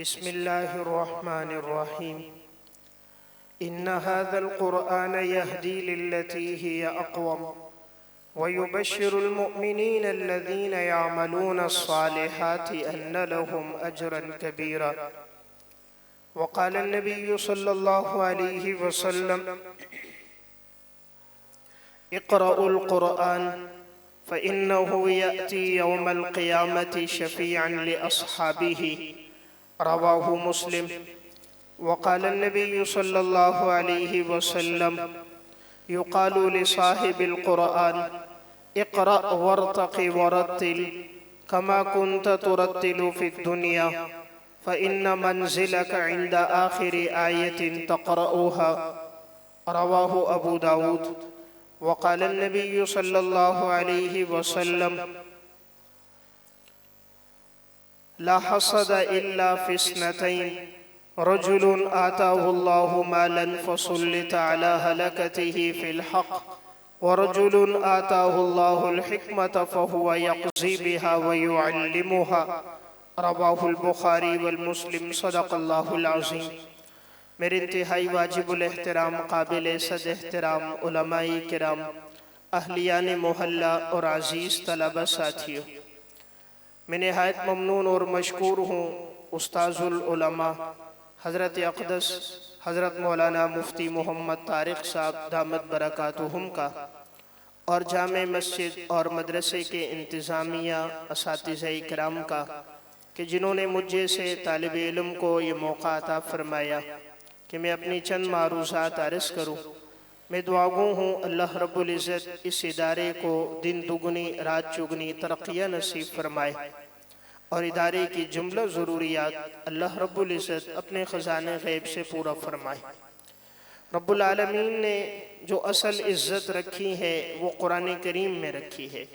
بسم الله الرحمن الرحيم إن هذا القرآن يهدي للتي هي أقوم ويبشر المؤمنين الذين يعملون الصالحات أن لهم أجرا كبيرا. وقال النبي صلى الله عليه وسلم اقرأوا القرآن فإنه يأتي يوم القيامة شفيعا لأصحابه. رواه مسلم. وقال النبي صلى الله عليه وسلم يقال لصاحب القرآن اقرأ وارتق ورتل كما كنت ترتل في الدنيا فإن منزلك عند آخر آية تقرأها. رواه أبو داود. وقال النبي صلى الله عليه وسلم لا حسد إلا في اثنتين رجل آتاه الله مالا فسلط على هلكته في الحق ورجل آتاه الله الحكمة فهو يقضي بها ويعلمها. رواه البخاری والمسلم. صدق اللہ العظیم. میرے انتہائی واجب الاحترام قابل صد احترام علماء کرام، اہلیان محلہ اور عزیز طلبہ ساتھیوں، میں نہایت ممنون اور مشکور ہوں استاذ العلماء حضرت اقدس حضرت مولانا مفتی محمد طارق صاحب دامت برکاتہم کا، اور جامع مسجد اور مدرسے کے انتظامیہ اساتذہ کرام کا، کہ جنہوں نے مجھ جیسے طالب علم کو یہ موقع عطا فرمایا کہ میں اپنی چند معروضات عرض کروں. میں دعاگو ہوں اللہ رب العزت اس ادارے کو دن دگنی رات چگنی ترقیہ نصیب فرمائے، اور ادارے کی جملہ ضروریات اللہ رب العزت اپنے خزانے غیب سے پورا فرمائے. رب العالمین نے جو اصل عزت رکھی ہے وہ قرآن کریم میں رکھی ہے.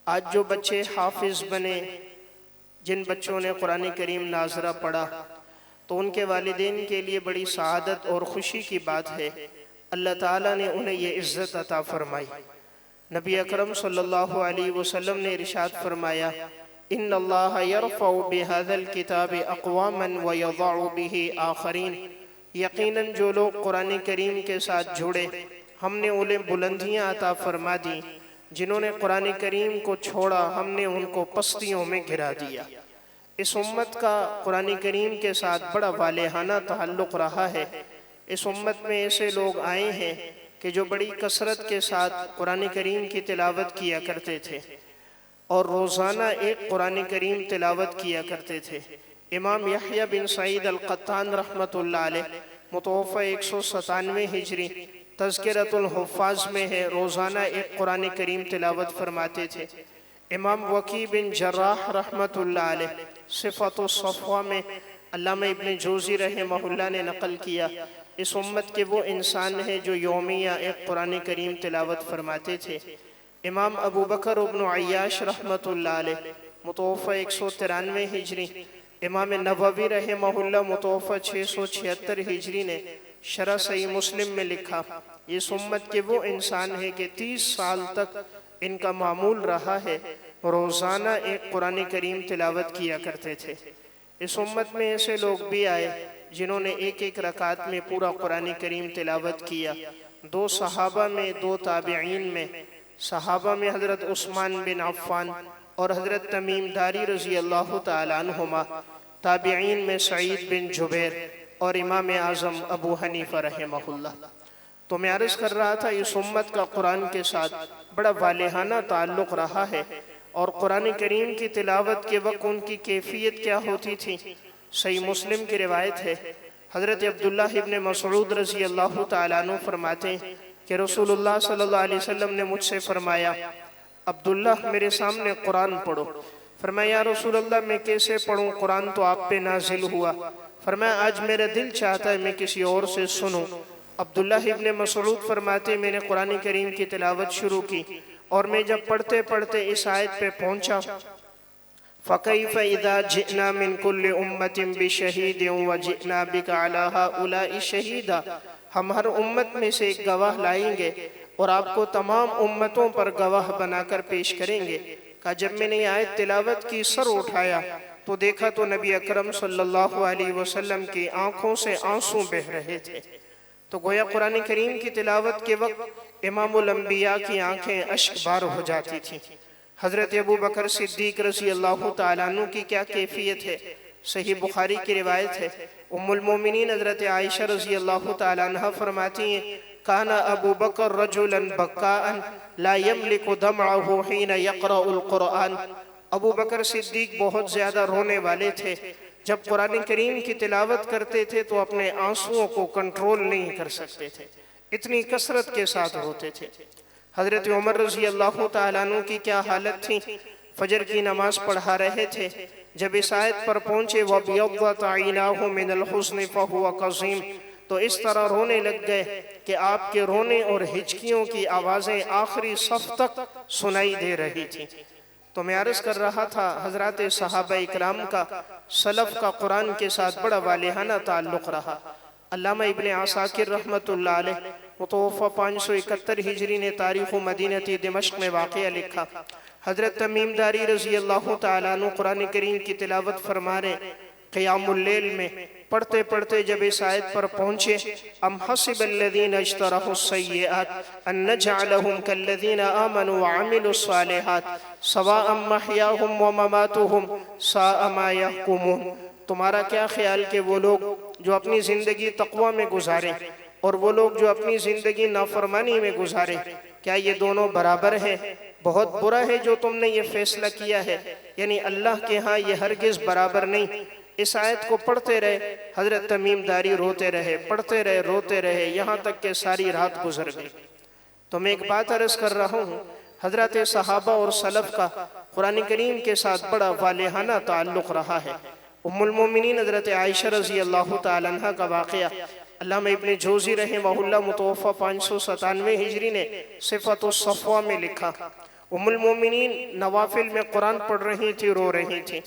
آج جو بچے حافظ بنے، جن بچوں نے قرآن کریم ناظرہ پڑھا، تو ان کے والدین کے لیے بڑی سعادت اور خوشی کی بات ہے. اللہ تعالیٰ نے انہیں یہ عزت عطا فرمائی. نبی اکرم صلی اللہ علیہ وسلم نے ارشاد فرمایا ان اللہ یرفع بہذا الکتاب اقواما ویضع بہ آخرین. یقیناً جو لوگ قرآن کریم کے ساتھ جڑے، ہم نے انہیں بلندیاں عطا فرما دی. جنہوں نے قرآن کریم کو چھوڑا، ہم نے ان کو پستیوں میں گرا دیا. اس امت کا قرآن کریم کے ساتھ بڑا والہانہ تعلق رہا ہے. اس امت میں ایسے لوگ آئے ہیں کہ جو بڑی کثرت کے ساتھ قرآن کریم کی تلاوت کیا کرتے تھے، اور روزانہ ایک قرآن کریم تلاوت کیا کرتے تھے. امام یحییٰ بن سعید القطان رحمۃ اللہ علیہ، متوفی 197 ہجری، تذکرۃ الحفاظ میں ہے، روزانہ ایک قرآن کریم تلاوت فرماتے تھے. امام وکیع بن جراح رحمۃ اللہ علیہ، صفۃ الصفوہ میں علامہ ابن جوزی رحمہ اللہ نے نقل کیا، اس امت کے وہ انسان ہیں جو یومیہ ایک قرآن کریم تلاوت فرماتے تھے. امام ابو بکر ابن عیاش رحمۃ اللہ علیہ، متوفی 193 ہجری، امام نووی رحمہ اللہ، متوفی 676 ہجری نے شرح صحیح مسلم میں لکھا، اس امت کے وہ انسان ہیں کہ 30 سال تک ان کا معمول رہا ہے روزانہ ایک قرآن کریم تلاوت کیا کرتے تھے. اس امت میں ایسے لوگ بھی آئے جنہوں نے ایک ایک رکعت میں پورا قرآن کریم تلاوت کیا. 2 صحابہ میں، 2 تابعین میں. صحابہ میں حضرت عثمان بن عفان اور حضرت تمیم داری رضی اللہ تعالیٰ عنہما. تابعین میں سعید بن جبیر اور امام اعظم ابو حنیفہ رحمہ اللہ. تو میں عرض کر رہا تھا اس امت کا قرآن کے ساتھ بڑا والہانہ تعلق رہا ہے، اور قرآن کریم کی تلاوت کے وقت ان کی کیفیت کیا ہوتی تھی. صحیح مسلم کی روایت ہے، حضرت عبداللہ ابن مسعود رضی اللہ تعالیٰ عنہ فرماتے ہیں کہ رسول اللہ صلی اللہ علیہ وسلم نے مجھ سے فرمایا عبداللہ میرے سامنے قرآن پڑھو. فرمایا یا رسول اللہ میں کیسے پڑھوں، قرآن تو آپ پہ نازل ہوا. فرمایا آج میرا دل چاہتا ہے میں کسی اور سے سنوں. عبداللہ ابن مسعود فرماتے میں نے قرآن کریم کی تلاوت شروع کی، اور میں جب پڑھتے پڑھتے اس آیت پہ پہنچا فَكَيْفَ إِذَا جِئْنَا مِن كُلِّ أُمَّةٍ بِشَهِيدٍ وَجِئْنَا بِكَ عَلَى هَؤُلَاءِ شَهِيدًا. ہم ہر امت میں سے ایک گواہ لائیں گے اور آپ کو تمام امتوں پر گواہ بنا کر پیش کریں گے. کہا جب میں نے یہ آیت تلاوت کی سر اٹھایا تو دیکھا تو نبی اکرم صلی اللہ علیہ وسلم کی آنکھوں سے آنسو بہہ رہے تھے۔ تو گویا قرآن کریم کی تلاوت کے وقت امام الانبیاء کی آنکھیں اشک بار ہو جاتی تھیں۔ حضرت ابو بکر صدیق رضی اللہ تعالیٰ عنہ کی کیا کیفیت ہے؟ صحیح بخاری کی روایت ہے، ام المومنین حضرت عائشہ رضی اللہ تعالیٰ عنہ فرماتی ہیں، کان ابو بکر رجلا بکاء لا یملک دمعہ حین یقرأ القرآن۔ ابو بکر صدیق بہت زیادہ رونے والے تھے، جب قرآن کریم کی تلاوت کرتے تھے تو اپنے آنسوؤں کو کنٹرول نہیں کر سکتے تھے، اتنی کثرت کے ساتھ روتے تھے۔ حضرت عمر رضی اللہ تعالیٰ عنہ کی کیا حالت تھی؟ فجر کی نماز پڑھا رہے تھے، جب اس آیت پر پہنچے وَبْيَضَّتْ عَيْنَاهُ مِنَ الْحُزْنِ فَهُوَ كَظِيمٌ، تو اس طرح رونے لگ گئے کہ آپ کے رونے اور ہچکیوں کی آوازیں آخری صف تک سنائی دے رہی تھی۔ تو میں عرض کر رہا تھا حضرات صحابہ اکرام کا، سلف کا قرآن کے ساتھ بڑا والہانہ تعلق رہا۔ علامہ ابن عساکر رحمت اللہ علیہ متوفہ 571 ہجری نے تاریخ مدینہ دمشق میں واقعہ لکھا، حضرت تمیم داری رضی اللہ تعالیٰ عنہ قرآن کریم کی تلاوت فرما رہے، قیام اللیل میں پڑھتے پڑھتے جب اس آیت پر پہنچے، ام حسب الذین اجترحوا السیئات ان نجعلہم کالذین آمنوا وعملوا الصالحات سواء محیاہم ومماتہم ساء ما یحکمون۔ تمہارا کیا خیال کہ وہ لوگ جو اپنی زندگی تقوی میں گزارے اور وہ لوگ جو اپنی زندگی نافرمانی میں گزارے، کیا یہ دونوں برابر ہیں؟ بہت برا ہے جو تم نے یہ فیصلہ کیا ہے، یعنی اللہ کے ہاں یہ ہرگز برابر نہیں۔ اس آیت کو پڑھتے رہے حضرت تمیم داری، روتے رہے، پڑھتے رہے، روتے رہے، یہاں تک کہ ساری رات گزر گئی۔ تو میں ایک بات عرض کر رہا ہوں، حضرت صحابہ اور سلف کا قرآن کریم کے ساتھ بڑا والہانہ تعلق رہا ہے۔ ام المومنین حضرت عائشہ رضی اللہ تعالیٰ عنہ کا واقعہ علامہ ابن جوزی رحمہ اللہ متوفہ 597 ہجری نے صفت الصفوہ میں لکھا، ام المومنین نوافل میں قرآن پڑھ رہی تھی، رو رہی تھی۔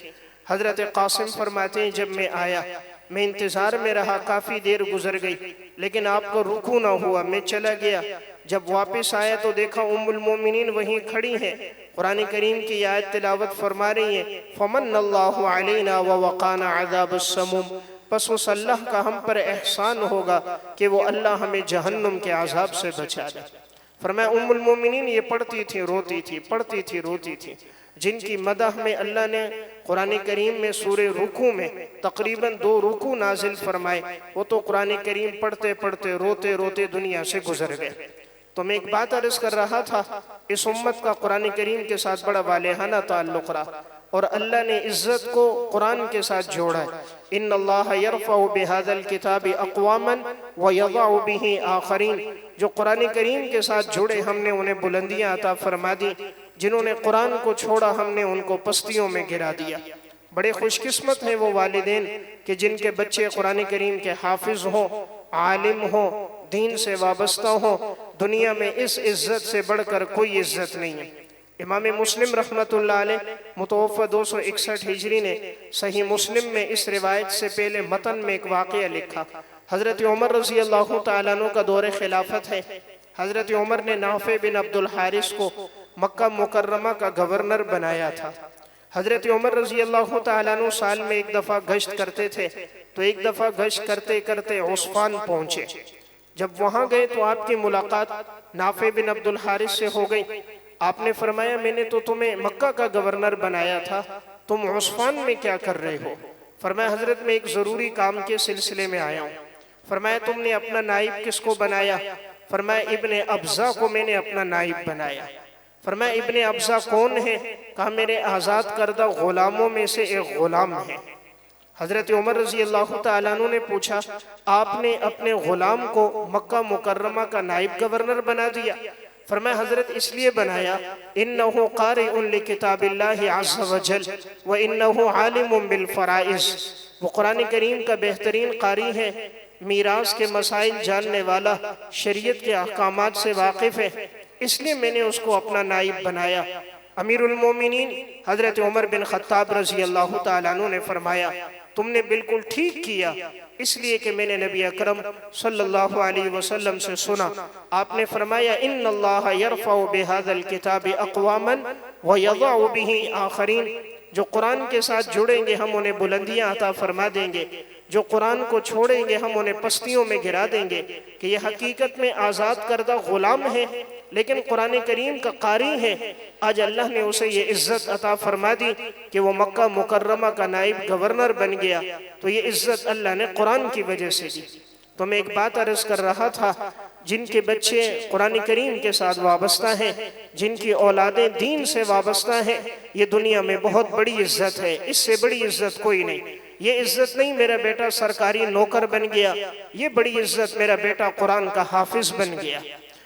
حضرت قاسم فرماتے ہیں جب میں آیا، میں انتظار میں رہا، کافی دیر گزر گئی لیکن آپ کو رکوع نہ ہوا، میں چلا گیا۔ جب واپس آیا تو دیکھا ام المومنین وہیں کھڑی ہیں، قرآن کریم کی آیت تلاوت فرما رہی ہیں، فَمَنَّ اللَّهُ عَلَيْنَا وَوَقَانَ عَذَابَ السَّمُومِ، پس اس اللہ کا ہم پر احسان ہوگا کہ وہ اللہ ہمیں جہنم کے عذاب سے بچا دے۔ فرمایا ام المومنین یہ پڑھتی تھی، روتی تھی، پڑھتی تھی، روتی تھی۔ جن کی مدح میں اللہ نے قرآن کریم میں سورہ رکوع میں تقریباً 2 رکوع نازل فرمائے، وہ تو قرآن کریم پڑھتے پڑھتے روتے روتے دنیا سے گزر گئے۔ تو میں ایک بات عرض کر رہا تھا، اس امت کا قرآن کریم کے ساتھ بڑا والہانہ تعلق رہا اور اللہ نے عزت کو قرآن کے ساتھ جوڑا ہے۔ ان اللہ یرفع بہذا الکتاب اقواما ویضع بہ آخرین، جو قرآن کریم کے ساتھ جڑے ہم نے انہیں بلندیاں عطا فرما دی، جنہوں نے قرآن کو چھوڑا ہم نے ان کو پستیوں میں گرا دیا۔ بڑے خوش قسمت ہیں وہ والدین کہ جن کے بچے قرآن کریم کے حافظ ہوں، عالم ہوں، دین سے وابستہ ہوں۔ دنیا میں اس عزت سے بڑھ کر کوئی عزت نہیں ہے۔ امام مسلم رحمت اللہ علیہ متوفہ 261 ہجری نے صحیح مسلم میں اس روایت سے پہلے متن میں ایک واقعہ لکھا، حضرت عمر رضی اللہ تعالیٰ عنہ کا دور خلافت ہے۔ حضرت عمر نے نافع بن عبد الحارث کو مکہ مکرمہ کا گورنر بنایا تھا۔ حضرت عمر رضی اللہ تعالیٰ عنہ سال میں ایک دفعہ گشت کرتے تھے، تو ایک دفعہ گشت کرتے کرتے عثفان پہنچے۔ جب وہاں گئے تو آپ کی ملاقات نافع بن عبد الحارث سے ہو گئی۔ آپ نے فرمایا میں نے تو تمہیں مکہ کا گورنر بنایا تھا، تم عثفان میں کیا کر رہے ہو؟ فرمایا حضرت میں ایک ضروری کام کے سلسلے میں آیا ہوں۔ فرمایا تم نے اپنا نائب کس کو بنایا؟ فرمایا ابن ابزہ کو میں نے اپنا نائب بنایا۔ فرمایا ابن ابزہ کون ہے؟ کہا میرے آزاد کردہ غلاموں میں سے ایک غلام ہے۔ حضرت عمر رضی اللہ تعالیٰ عنہ نے پوچھا آپ نے اپنے غلام کو مکہ مکرمہ کا نائب گورنر بنا دیا؟ فرمایا حضرت اس لیے بنایا انہو قارئ لکتاب اللہ عز وجل وانہو عالم بالفرائض، وہ قرآن کریم کا بہترین قاری ہے، میراث کے مسائل جاننے والا، شریعت کے احکامات سے واقف ہے، اس لیے میں نے اس کو اپنا نائب بنایا۔ امیر المومنین حضرت عمر بن خطاب رضی اللہ تعالیٰ عنہ نے فرمایا تم نے بالکل ٹھیک کیا، اس لیے کہ میں نے نبی اکرم صلی اللہ علیہ وسلم سے سنا، آپ نے فرمایا ان اللہ یرفع بہذا الکتاب اقواما ویضع بہ آخرین، جو قرآن کے ساتھ جڑیں گے ہم انہیں بلندیاں عطا فرما دیں گے، جو قرآن کو چھوڑیں گے ہم انہیں پستیوں میں گرا دیں گے کہ یہ حقیقت میں آزاد کردہ غلام ہے لیکن قرآن کریم کا قاری ہے۔ آج اللہ نے اسے یہ عزت عطا فرما دی کہ وہ مکہ مکرمہ کا نائب گورنر بن گیا، تو یہ عزت اللہ نے قرآن کی وجہ سے دی۔ تو میں ایک بات عرض کر رہا تھا، جن کے بچے قرآن کریم کے ساتھ وابستہ ہیں، جن کی اولادیں دین سے وابستہ ہیں، یہ دنیا میں بہت بڑی عزت ہے، اس سے بڑی عزت کوئی نہیں۔ یہ عزت نہیں میرا بیٹا سرکاری نوکر بن گیا، یہ بڑی عزت میرا بیٹا قرآن کا حافظ بن گیا،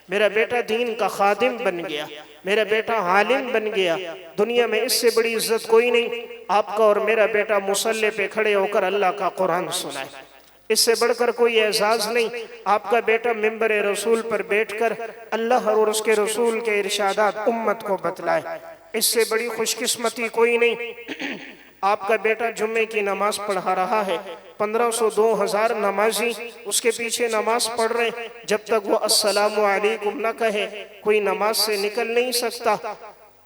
میرا بیٹا دین کا خادم بن گیا، میرا بیٹا عالم بن گیا۔ دنیا میں اس سے بڑی عزت کوئی نہیں، آپ کا اور میرا بیٹا مصلی پہ کھڑے ہو کر اللہ کا قرآن سنائے، اس سے بڑھ کر کوئی اعزاز نہیں۔ آپ کا بیٹا ممبر رسول پر بیٹھ کر اللہ اور اس کے رسول کے ارشادات امت کو بتلائے، اس سے بڑی خوش قسمتی کوئی نہیں۔ آپ کا بیٹا جمعے کی نماز پڑھا رہا ہے، 1500 2000 نمازی اس کے پیچھے نماز پڑھ رہے ہیں، جب تک وہ السلام علیکم نہ کہے کوئی نماز سے نکل نہیں سکتا۔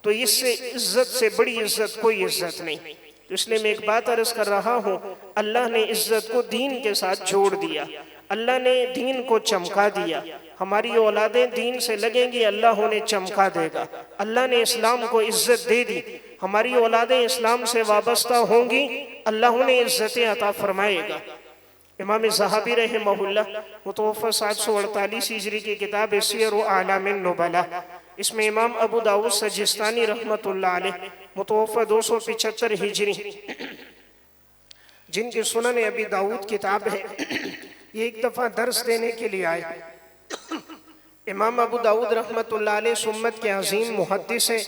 تو اس سے عزت سے بڑی عزت کوئی عزت نہیں۔ اس لیے میں ایک بات عرض کر رہا ہوں، اللہ نے عزت کو دین کے ساتھ جوڑ دیا، اللہ نے دین کو چمکا دیا۔ ہماری اولادیں دین سے لگیں گی، اللہ انہیں چمکا دے گا۔ اللہ نے اسلام کو عزت دے دی، ہماری اولادیں اسلام سے وابستہ ہوں گی، اللہ انہیں عزتیں عطا فرمائے گا۔ امام زہبی رحمہ اللہ متوفی 748 ہجری کی کتاب سیر اعلام النبلاء، اس میں امام ابو داؤد سجستانی رحمۃ اللہ علیہ متوفی 275 ہجری، جن کی سنن ابی داؤد کتاب ہے، یہ ایک دفعہ درس دینے کے لیے آئے۔ امام ابو داؤد رحمۃ اللہ علیہ سمت کے عظیم محدث ہیں،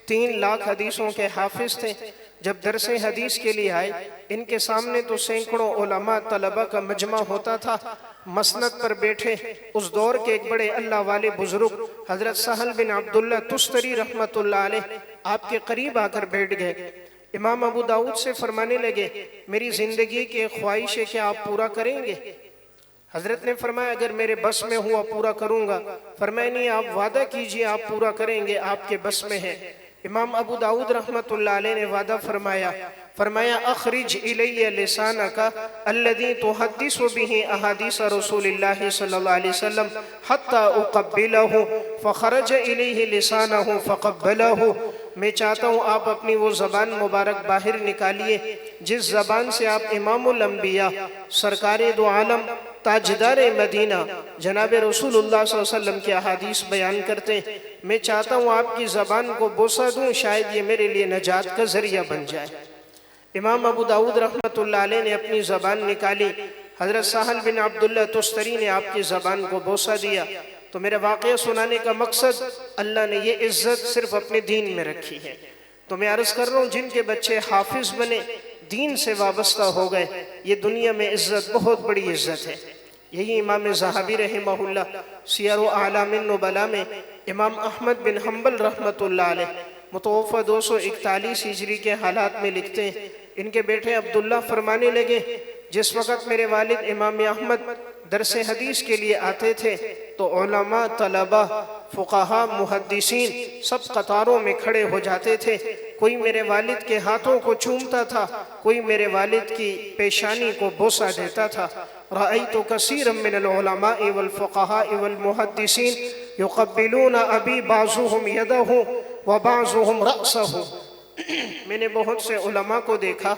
3 لاکھ حدیثوں کے حافظ تھے۔ جب درس حدیث کے لیے آئے، ان کے سامنے تو سینکڑوں علماء طلبہ کا مجمع ہوتا تھا، مسند پر بیٹھے اس دور کے ایک بڑے اللہ والے بزرگ حضرت سہل بن عبداللہ تستری رحمۃ اللہ علیہ آپ کے قریب آ کر بیٹھ گئے۔ امام ابو داؤد سے فرمانے لگے، میری زندگی کی خواہش ہے کہ آپ پورا کریں گے؟ حضرت نے فرمایا اگر میرے بس میں ہوا پورا کروں گا۔ فرمایا نہیں، آپ وعدہ کیجئے آپ پورا کریں گے، آپ کے بس میں ہے۔ امام ابو داؤد رحمۃ اللہ علیہ نے وعدہ فرمایا اخرج الی لسانک الذی تحدث به احادیث رسول اللہ صلی اللہ علیہ وسلم حتی اقبلہ، فخرج الیہ لسانہ فقبلہ۔ میں چاہتا ہوں آپ اپنی وہ زبان مبارک باہر نکالیے جس زبان سے آپ امام الانبیاء سرکار دو عالم تاجدار مدینہ جناب رسول اللہ صلی اللہ علیہ وسلم کی احادیث بیان کرتے ہیں۔ میں چاہتا ہوں آپ کی زبان کو بوسہ دوں، شاید یہ میرے لیے نجات کا ذریعہ بن جائے۔ امام ابو داؤد رحمۃ اللہ علیہ نے اپنی زبان نکالی، حضرت سہل بن عبداللہ تستری نے آپ کی زبان کو بوسہ دیا۔ تو میرا واقعہ سنانے کا مقصد، اللہ نے یہ عزت صرف اپنے دین میں رکھی ہے۔ تو میں عرض کر رہا ہوں جن کے بچے حافظ بنے، دین سے وابستہ ہو گئے، یہ دنیا میں عزت بہت بڑی عزت ہے۔ یہی امام زہبی رحمہ اللہ سیر اعلام النبلاء میں امام احمد بن حنبل رحمۃ اللہ علیہ متوفی 241 ہجری کے حالات میں لکھتے ہیں، ان کے بیٹے عبداللہ فرمانے لگے، جس وقت میرے والد امام احمد درس حدیث کے لیے آتے تھے تو علماء، طلبہ، فقہاء، محدثین سب قطاروں میں کھڑے ہو جاتے تھے۔ کوئی میرے والد کے ہاتھوں کو چومتا تھا، کوئی میرے والد کی پیشانی کو بوسہ دیتا تھا۔ رأیت کثیرا من العلماء والفقہاء والمحدثین یقبلون ابی بعضهم یدہ وبعضهم رأسہ۔ میں نے بہت سے علماء کو دیکھا،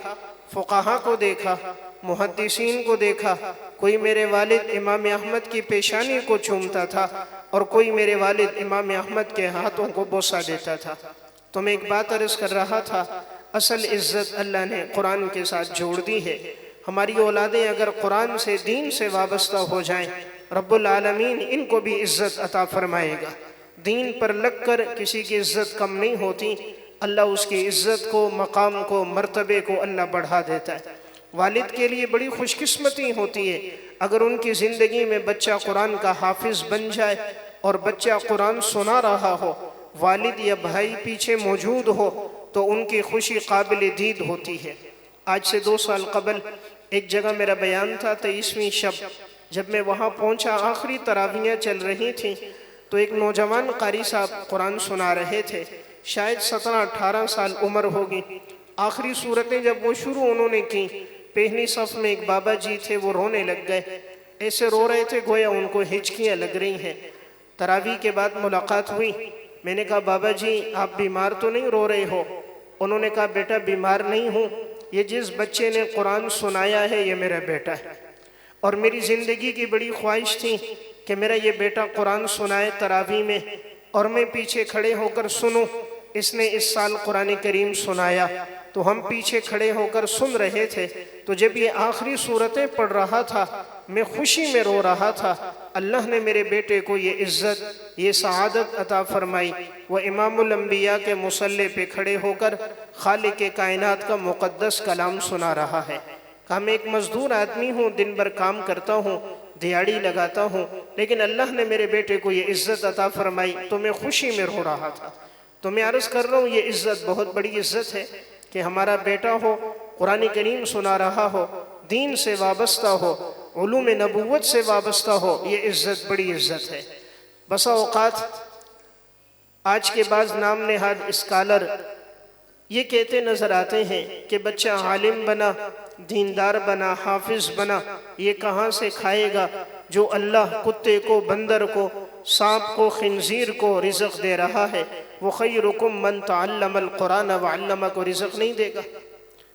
فقہاء کو دیکھا، محدثین کو دیکھا، کوئی میرے والد امام احمد کی پیشانی کو چومتا تھا اور کوئی میرے والد امام احمد کے ہاتھوں کو بوسہ دیتا تھا۔ تو میں ایک بات عرض کر رہا تھا، اصل عزت اللہ نے قرآن کے ساتھ جوڑ دی ہے۔ ہماری اولادیں اگر قرآن سے، دین سے وابستہ ہو جائیں، رب العالمین ان کو بھی عزت عطا فرمائے گا۔ دین پر لگ کر کسی کی عزت کم نہیں ہوتی، اللہ اس کی عزت کو، مقام کو، مرتبے کو اللہ بڑھا دیتا ہے۔ والد کے لیے بڑی خوش قسمتی ہوتی ہے اگر ان کی زندگی میں بچہ قرآن کا حافظ بن جائے اور بچہ قرآن سنا رہا ہو، والد یا بھائی پیچھے موجود ہو تو ان کی خوشی قابل دید ہوتی ہے۔ آج سے 2 سال قبل ایک جگہ میرا بیان تھا، 23ویں شب، جب میں وہاں پہنچا آخری تراویحیں چل رہی تھیں تو ایک نوجوان قاری صاحب قرآن سنا رہے تھے، شاید 17-18 سال عمر ہوگی۔ آخری صورتیں جب وہ شروع انہوں نے کی، پہلی صف میں ایک بابا جی تھے، وہ رونے لگ گئے، ایسے رو رہے تھے گویا ان کو ہچکیاں لگ رہی ہیں۔ تراویح کے بعد ملاقات ہوئی، میں نے کہا بابا جی آپ بیمار تو نہیں رو رہے ہو؟ انہوں نے کہا بیٹا بیمار نہیں ہوں، یہ جس بچے نے قرآن سنایا ہے یہ میرا بیٹا ہے، اور میری زندگی کی بڑی خواہش تھی کہ میرا یہ بیٹا قرآن سنائے تراویح میں، اور میں پیچھے کھڑے ہو کر سنوں۔ اس نے اس سال قرآن کریم سنایا تو ہم پیچھے کھڑے ہو کر سن رہے تھے، تو جب یہ آخری صورتیں پڑھ رہا تھا میں خوشی میں رو رہا تھا۔ اللہ نے میرے بیٹے کو یہ عزت، یہ سعادت عطا فرمائی، وہ امام الانبیاء کے مصلی پہ کھڑے ہو کر خالق کائنات کا مقدس کلام سنا رہا ہے۔ کہا میں ایک مزدور آدمی ہوں، دن بھر کام کرتا ہوں، دیہڑی لگاتا ہوں، لیکن اللہ نے میرے بیٹے کو یہ عزت عطا فرمائی تو میں خوشی میں رو رہا تھا۔ تو میں عرض کر رہا ہوں یہ عزت بہت بڑی عزت ہے کہ ہمارا بیٹا ہو، قرآن کریم سنا رہا ہو، دین سے وابستہ ہو، علوم نبوت سے وابستہ ہو، یہ عزت بڑی عزت ہے۔ بسا اوقات آج کے بعض نام نہاد اسکالر یہ کہتے نظر آتے ہیں کہ بچہ عالم بنا، دیندار بنا، حافظ بنا، یہ کہاں سے کھائے گا جو اللہ کتے کو، بندر کو، سانپ کو، خنزیر کو رزق دے رہا ہے؟ وہ خیرکم من تعلم القرآن وعلمہ کو رزق نہیں دے گا؟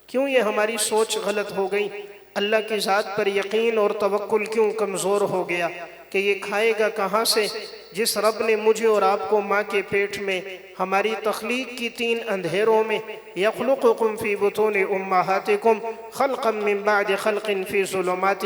کیوں یہ ہماری سوچ غلط ہو گئی؟ اللہ کی ذات پر یقین اور توکل کیوں کمزور ہو گیا کہ یہ کھائے گا کہاں سے؟ جس رب نے مجھے اور آپ کو ماں کے پیٹ میں ہماری تخلیق کی 3 اندھیروں میں یخلقکم فی بطون امہاتکم خلقا من بعد خلق فی ظلمات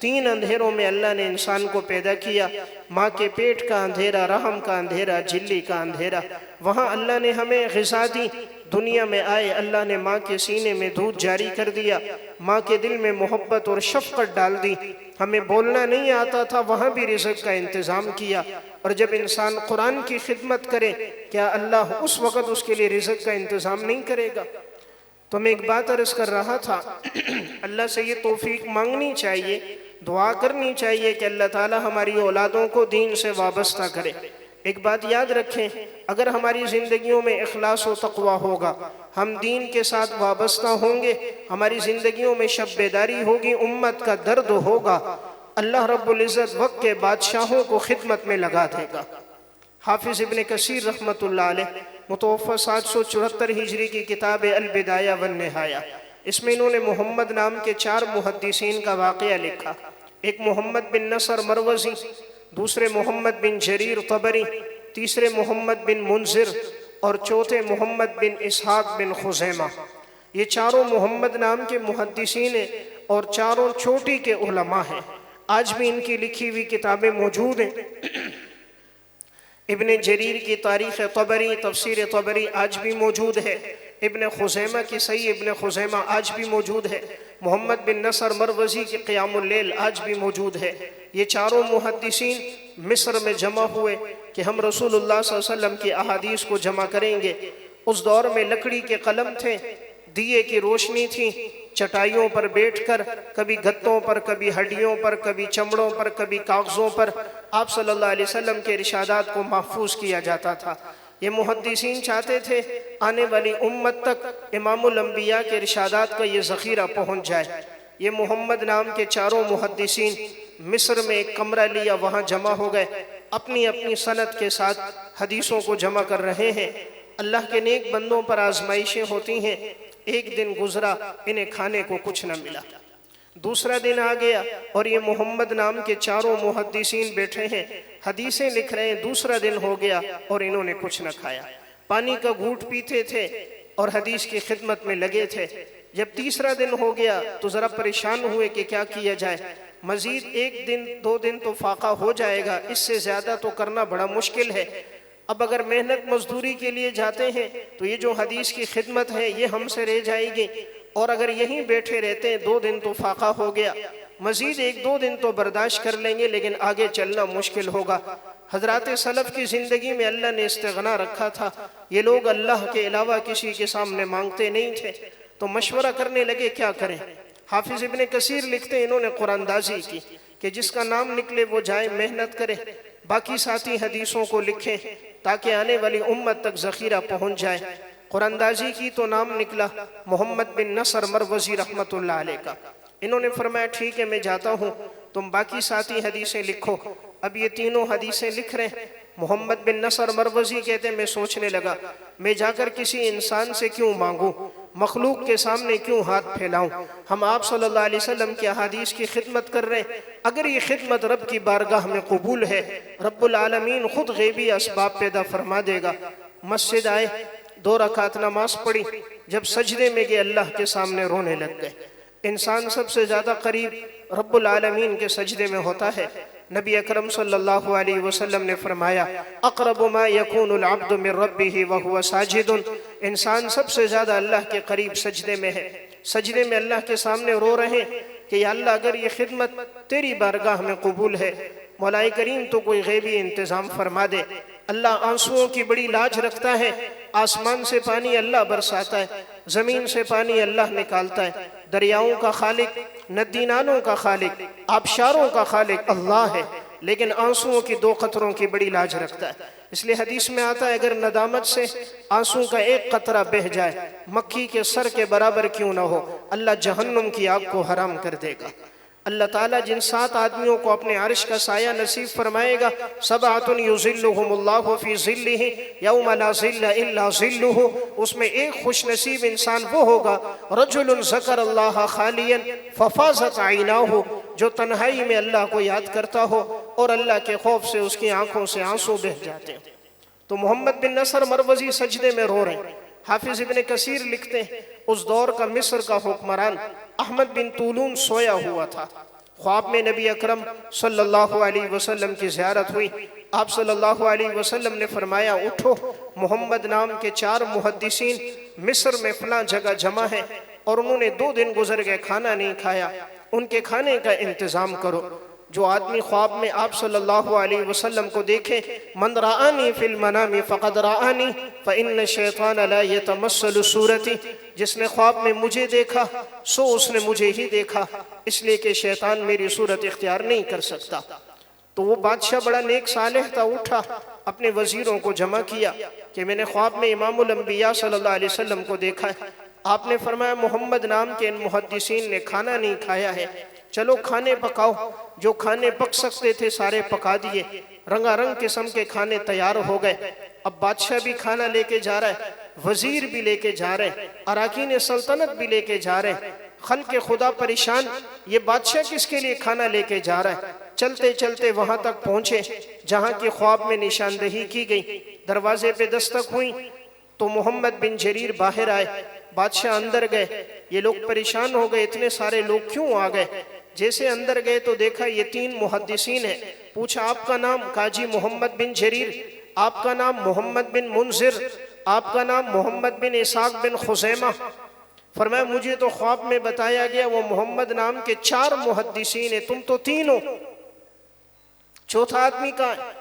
3 اندھیروں میں اللہ نے انسان کو پیدا کیا، ماں کے پیٹ کا اندھیرا، رحم کا اندھیرا، جھلی کا اندھیرا، وہاں اللہ نے ہمیں غذا دی، دنیا میں آئے اللہ نے ماں کے سینے میں دودھ جاری کر دیا، ماں کے دل میں محبت اور شفقت ڈال دی، ہمیں بولنا نہیں آتا تھا وہاں بھی رزق کا انتظام کیا، اور جب انسان قرآن کی خدمت کرے کیا اللہ اس وقت اس کے لیے رزق کا انتظام نہیں کرے گا؟ تو میں ایک بات عرض کر رہا تھا، اللہ سے یہ توفیق مانگنی چاہیے، دعا کرنی چاہیے کہ اللہ تعالی ہماری اولادوں کو دین سے وابستہ کرے۔ ایک بات یاد رکھیں، اگر ہماری زندگیوں میں اخلاص و تقوی ہوگا، ہم دین کے ساتھ وابستہ ہوں گے، ہماری زندگیوں میں شب بیداری ہوگی، امت کا درد ہوگا، اللہ رب العزت وقت کے بادشاہوں کو خدمت میں لگا دے گا۔ حافظ ابن کثیر رحمۃ اللہ علیہ متوفی 774 ہجری کی کتاب البدایہ والنہایہ، اس میں انہوں نے محمد نام کے 4 محدثین کا واقعہ لکھا۔ ایک محمد بن نصر مروزی، دوسرے محمد بن جریر طبری، تیسرے محمد بن منذر، اور چوتھے محمد بن اسحاق بن خزیمہ۔ یہ 4 محمد نام کے محدثین ہیں اور 4 چوٹی کے علماء ہیں۔ آج بھی ان کی لکھی ہوئی کتابیں موجود ہیں۔ ابن جریر کی تاریخ طبری، تفسیر طبری آج بھی موجود ہے۔ ابن خزیمہ کی صحیح ابن خزیمہ آج بھی موجود ہے۔ محمد بن نصر مروزی کی قیام اللیل آج بھی موجود ہے۔ یہ 4 محدثین مصر میں جمع ہوئے کہ ہم رسول اللہ صلی اللہ علیہ وسلم کی احادیث کو جمع کریں گے۔ اس دور میں لکڑی کے قلم تھے، دیے کی روشنی تھی، چٹائیوں پر بیٹھ کر کبھی گتوں پر، کبھی ہڈیوں پر، کبھی چمڑوں پر، کبھی کاغذوں پر آپ صلی اللہ علیہ وسلم کے ارشادات کو محفوظ کیا جاتا تھا۔ یہ محدثین چاہتے تھے آنے والی امت تک امام الانبیاء کے ارشادات کا یہ ذخیرہ پہنچ جائے۔ یہ محمد نام کے 4 محدثین مصر میں ایک کمرہ لیا، وہاں جمع ہو گئے، اپنی اپنی سند کے ساتھ حدیثوں کو جمع کر رہے ہیں۔ اللہ کے نیک بندوں پر آزمائشیں ہوتی ہیں۔ ایک دن گزرا، انہیں کھانے کو کچھ نہ ملا۔ دوسرا دن آ گیا اور یہ محمد نام کے 4 محدثین بیٹھے ہیں، حدیثیں لکھ رہے ہیں۔ دوسرا دن ہو گیا اور انہوں نے کچھ نہ کھایا، پانی کا گھونٹ پیتے تھے اور حدیث کی خدمت میں لگے تھے۔ جب تیسرا دن ہو گیا تو ذرا پریشان ہوئے کہ کیا کیا جائے، مزید 1 دن 2 دن تو فاقہ ہو جائے گا، اس سے زیادہ تو کرنا بڑا مشکل ہے۔ اب اگر محنت مزدوری کے لیے جاتے ہیں تو یہ جو حدیث کی خدمت ہے یہ ہم سے رہ جائے گی، اور اگر یہیں بیٹھے رہتے ہیں 2 دن تو فاقہ ہو گیا، مزید 1-2 دن تو برداشت کر لیں گے لیکن آگے چلنا مشکل ہوگا۔ حضرات سلف کی زندگی میں اللہ نے استغنا رکھا تھا، یہ لوگ اللہ کے علاوہ کسی کے سامنے مانگتے نہیں تھے، تو مشورہ کرنے لگے کیا کریں۔ حافظ ابن کثیر لکھتے ہیں انہوں نے قرآن اندازی کی کہ جس کا نام نکلے وہ جائے محنت کرے، باقی ساتھی حدیثوں کو لکھیں تاکہ آنے والی امت تک ذخیرہ پہنچ جائے۔ قرآن اندازی کی تو نام نکلا محمد بن نصر مروزی رحمت اللہ علیہ کا۔ انہوں نے فرمایا ٹھیک ہے میں جاتا ہوں، تم باقی ساتھی حدیثیں لکھو۔ اب یہ تینوں حدیثیں لکھ رہے ہیں۔ محمد بن نصر مروزی کہتے ہیں میں سوچنے لگا میں جا کر کسی انسان سے کیوں مانگوں، مخلوق کے سامنے کیوں ہاتھ پھیلاؤں، ہم آپ صلی اللہ علیہ وسلم کی احادیث کی خدمت کر رہے ہیں، اگر یہ خدمت رب کی بارگاہ میں قبول ہے رب العالمین خود غیبی اسباب پیدا فرما دے گا۔ مسجد آئے، 2 رکعت نماز پڑھی، جب سجدے میں گئے اللہ کے سامنے رونے لگ گئے۔ انسان سب سے زیادہ قریب رب العالمین کے سجدے میں ہوتا ہے۔ نبی اکرم صلی اللہ علیہ وسلم نے فرمایا اقرب ما یکون العبد من ربہ وہو ساجد، انسان سب سے زیادہ اللہ کے قریب سجدے میں ہے، سجدے میں اللہ کے سامنے رو رہے ہیں کہ یا اللہ اگر یہ خدمت تیری بارگاہ میں قبول ہے مولا کریم تو کوئی غیبی انتظام فرما دے۔ اللہ آنسوؤں کی بڑی لاج رکھتا ہے، آسمان سے پانی اللہ برساتا ہے، زمین سے پانی اللہ نکالتا ہے، دریاؤں کا خالق، ندی نالوں کا خالق، آبشاروں کا خالق اللہ ہے، لیکن آنسوؤں کی 2 قطروں کی بڑی لاج رکھتا ہے۔ اس لیے حدیث میں آتا ہے اگر ندامت سے آنسو کا 1 قطرہ بہہ جائے مکھی کے سر کے برابر کیوں نہ ہو، اللہ جہنم کی آگ کو حرام کر دے گا۔ اللہ تعالیٰ جن 7 آدمیوں کو اپنے عرش کا سایہ نصیب فرمائے گا، 7 یظلہم اللہ فی ظلہ یوم لا ظل الا ظلہ، اس میں ایک خوش نصیب انسان وہ ہوگا رجل ذکر اللہ خالیا ففاضت عیناہ، جو تنہائی میں اللہ کو یاد کرتا ہو اور اللہ کے خوف سے اس کی آنکھوں سے آنسو بہہ جاتے ہیں۔ تو محمد بن نصر مروزی سجدے میں رو رہے ہیں۔ حافظ ابن کثیر لکھتے ہیں اس دور کا مصر کا حکمران احمد بن طولون سویا ہوا تھا، خواب میں نبی اکرم صلی اللہ علیہ وسلم کی زیارت ہوئی۔ آپ صلی اللہ علیہ وسلم نے فرمایا اٹھو، محمد نام کے 4 محدثین مصر میں فلاں جگہ جمع ہیں اور انہوں نے 2 دن گزر گئے کھانا نہیں کھایا، ان کے کھانے کا انتظام کرو۔ جو آدمی خواب میں آپ صلی اللہ علیہ وسلم کو دیکھے من رآنی فی المنام فقد رآنی فإن الشیطان لا یتمثل صورتی، جس نے خواب میں مجھے دیکھا سو اس نے مجھے ہی دیکھا، اس لیے کہ شیطان میری صورت اختیار نہیں کر سکتا۔ تو وہ بادشاہ بڑا نیک صالح تھا، اٹھا اپنے وزیروں کو جمع کیا کہ میں نے خواب میں امام الانبیاء صلی اللہ علیہ وسلم کو دیکھا ہے۔ آپ نے فرمایا محمد نام کے ان محدثین نے کھانا نہیں کھایا ہے، چلو کھانے پکاؤ۔ جو کھانے پک سکتے تھے سارے پکا دیے، رنگا رنگ قسم کے کھانے تیار ہو گئے۔ اب بادشاہ بھی کھانا لے کے جا رہا ہے، وزیر بھی لے کے جا رہے ہیں، اراکین سلطنت بھی لے کے جا رہے ہیں۔ خلق خدا پریشان، یہ بادشاہ کس کے لیے کھانا لے کے جا رہا ہے؟ چلتے چلتے وہاں تک پہنچے جہاں کی خواب میں نشاندہی کی گئی۔ دروازے پہ دستک ہوئی تو محمد بن جریر باہر آئے، بادشاہ اندر گئے۔ یہ لوگ پریشان ہو گئے، اتنے سارے لوگ کیوں آ گئے؟ جیسے اندر گئے تو دیکھا یہ 3 محدثین ہیں۔ پوچھا آپ کا نام؟ کہا جی محمد بن جریر۔ آپ کا نام؟ محمد بن منذر۔ آپ کا نام؟ محمد بن اسحاق بن خزیمہ۔ فرمایا مجھے تو خواب میں بتایا گیا وہ محمد نام کے 4 محدثین ہیں، تم تو 3 ہو، چوتھا آدمی کہاں ہے؟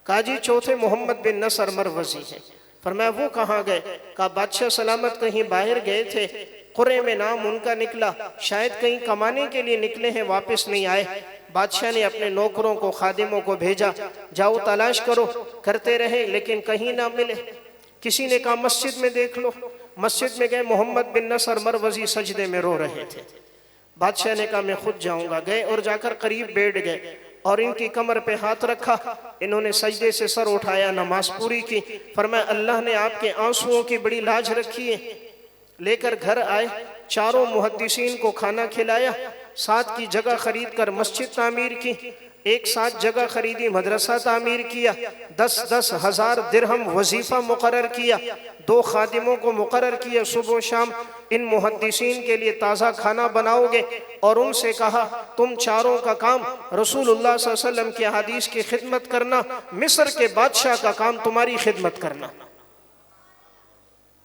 کہا جی چوتھے محمد بن نصر مروزی ہیں۔ فرمایا وہ کہاں گئے؟ کہا بادشاہ سلامت کہیں باہر گئے تھے، قرے میں نام ان کا نکلا، شاید کہیں کمانے کے لیے نکلے ہیں، واپس نہیں آئے۔ بادشاہ نے اپنے نوکروں کو خادموں کو بھیجا، جاؤ تلاش کرو، کرتے رہے لیکن کہیں نہ ملے۔ کسی نے کہا مسجد میں دیکھ لو، مسجد میں گئے، محمد بن نصر مروزی سجدے میں رو رہے تھے۔ بادشاہ نے کہا میں خود جاؤں گا، گئے اور جا کر قریب بیٹھ گئے اور ان کی کمر پہ ہاتھ رکھا، انہوں نے سجدے سے سر اٹھایا، نماز پوری کی۔ فرمایا اللہ نے آپ کے آنسوؤں کی بڑی لاج رکھی ہے۔ لے کر گھر آئے، 4 محدثین کو کھانا کھلایا، 7 کی جگہ خرید کر مسجد تعمیر کی، 1 جگہ خریدی مدرسہ تعمیر کیا، 10 ہزار درہم وظیفہ مقرر کیا، 2 خادموں کو مقرر کیا، صبح و شام ان محدثین کے لیے تازہ کھانا بناؤ گے، اور ان سے کہا تم 4 کا کام رسول اللہ صلی اللہ علیہ وسلم کی حدیث کی خدمت کرنا، مصر کے بادشاہ کا کام تمہاری خدمت کرنا۔